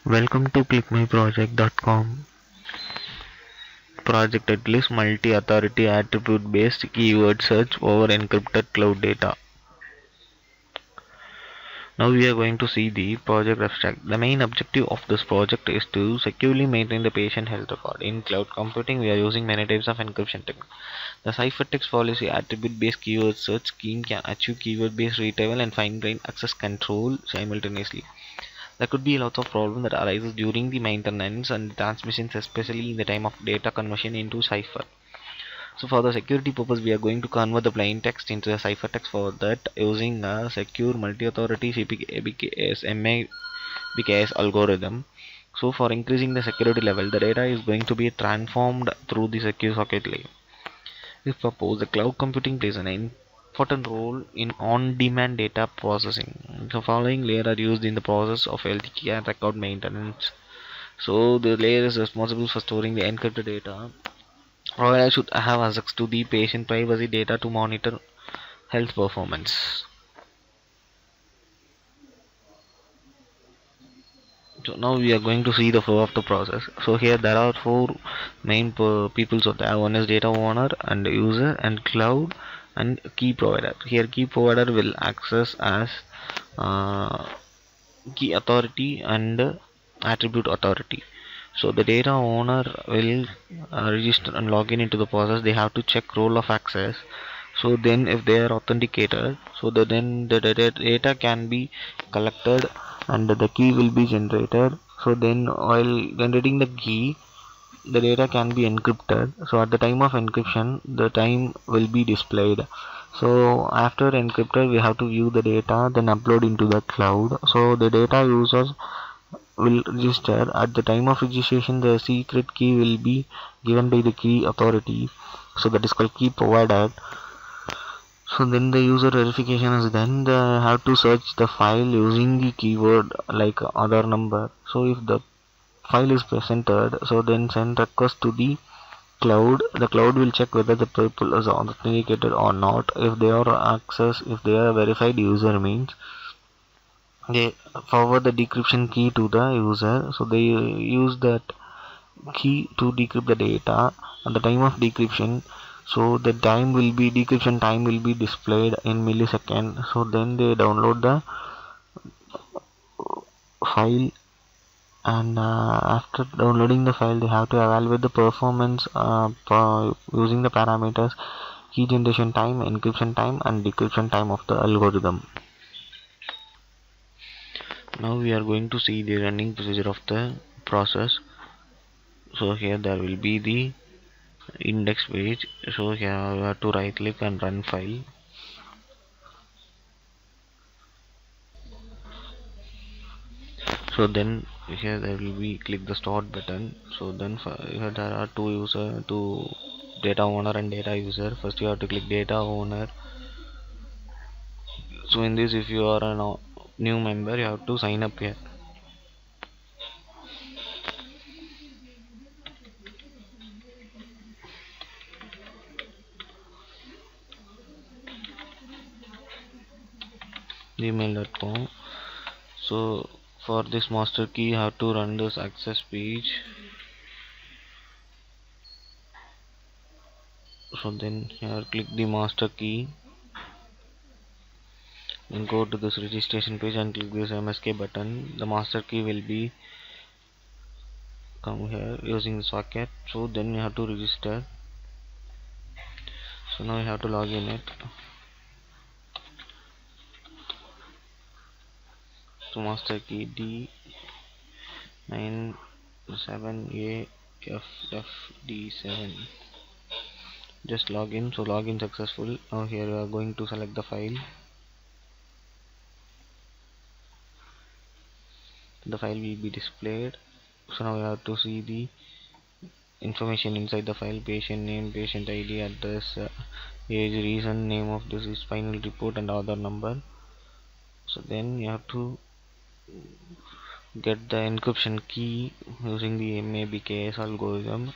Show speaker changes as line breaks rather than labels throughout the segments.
Welcome to ClickMyProject.com. Project at least multi-authority attribute-based keyword search over encrypted cloud data. Now we are going to see the project abstract. The main objective of this project is to securely maintain the patient health record. In cloud computing, we are using many types of encryption techniques. The Ciphertext-Policy attribute-based keyword search scheme can achieve keyword-based retrieval and fine-grained access control simultaneously. There could be a lot of problem that arises during the maintenance and transmissions, especially in the time of data conversion into cipher. So for the security purpose, we are going to convert the plain text into a ciphertext. For that, using a secure multi-authority CP-ABKS MABKS algorithm. So for increasing the security level, the data is going to be transformed through the secure socket layer. If suppose the cloud computing plays an important role in on-demand data processing. The following layer are used in the process of LTK and record maintenance. So the layer is responsible for storing the encrypted data. Provider should have access to the patient privacy data to monitor health performance. So now we are going to see the flow of the process. So here there are four main people. So there one is data owner and user and cloud and key provider. Here key provider will access as uh, key authority and attribute authority. So the data owner will register and log in into the process. They have to check role of access. So then if they are authenticated, so then the data can be collected and the key will be generated. So then while generating the key, the data can be encrypted. So at the time of encryption, the time will be displayed. So after encrypted, we have to view the data, then upload into the cloud. So the data users will register. At the time of registration, the secret key will be given by the key authority. So that is called key provider. So then the user verification is done. They have to search the file using the keyword like other number. So if the file is presented, so then send request to the cloud. The cloud will check whether the people is authenticated or not. If they are if they are verified user means they forward the decryption key to the user. So they use that key to decrypt the data at the time of decryption. So the time will be decryption time will be displayed in millisecond. So then they download the file and after downloading the file they have to evaluate the performance using the parameters key generation time, encryption time and decryption time of the algorithm. Now we are going to see the running procedure of the process. So here there will be the index page. So here we have to right click and run file. So then here there will be click the start button. So then here there are two data owner and data user. First you have to click data owner. So in this, if you are a new member, you have to sign up here. gmail.com. So for this master key, you have to run this access page. So then here click the master key, then go to this registration page and click this MSK button. The master key will be come here using the socket. So then you have to register. So now you have to log in it. So master key D97AFFD7. Just log in. So login successful. Now here we are going to select the file. The file will be displayed. So now we have to see the information inside the file: patient name, patient ID, address, age, reason, name of this is final report and other number. So then you have to get the encryption key using the MABKS algorithm.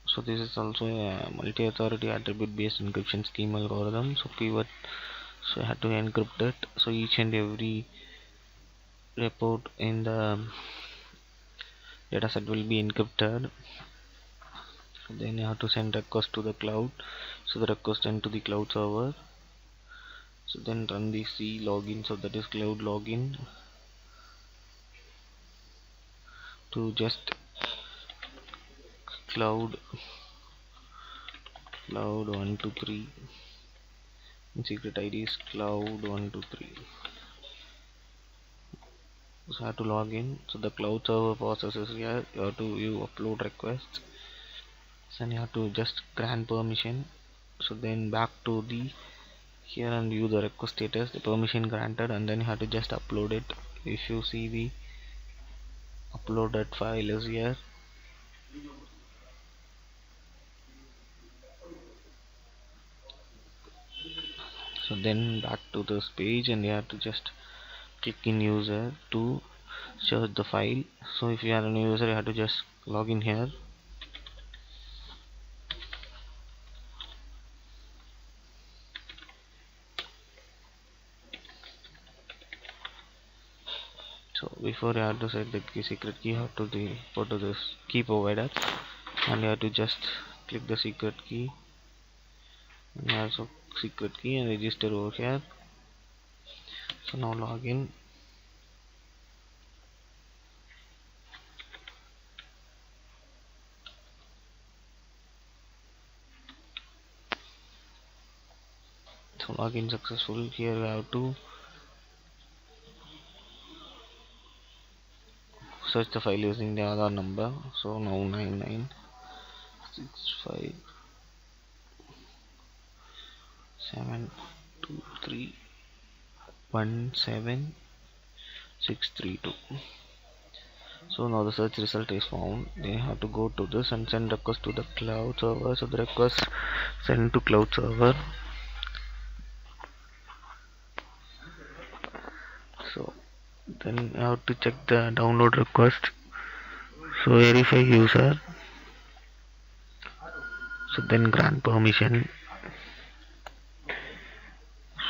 So this is also a multi-authority attribute based encryption scheme algorithm. So keyword, so you have to encrypt it. So each and every report in the data set will be encrypted. So then you have to send request to the cloud, so the request sent to the cloud server. So then run the C login, so that is cloud login, to just cloud 123, and secret ID is cloud 123. So I have to log in. So the cloud server processes here. You have to upload requests, and you have to just grant permission. So then back to the here and view the request status, the permission granted, and then you have to just upload it. If you see the uploaded file is here. So then back to this page, and you have to just click in user to search the file. So if you are a new user, you have to just log in here. So before you have to set the secret key, you have to go to this key provider, and you have to just click the secret key, and also secret key, and register over here. So now log in. So login successful. Here you have to search the file using the Aadhaar number. So now 996572317 So now the search result is found. Then you have to go to this and send request to the cloud server. So the request send to cloud server. So then you have to check the download request. So verify user. So then grant permission.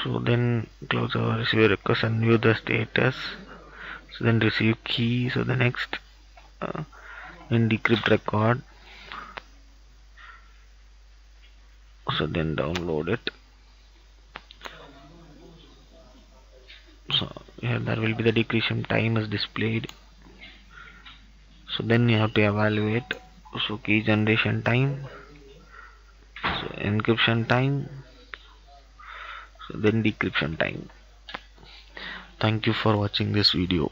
So then cloud server receive request and view the status. So then receive key. So the next then decrypt record. So then download it. So here there will be the decryption time is displayed. So then you have to evaluate. So key generation time, so encryption time, so then decryption time. Thank you for watching this video.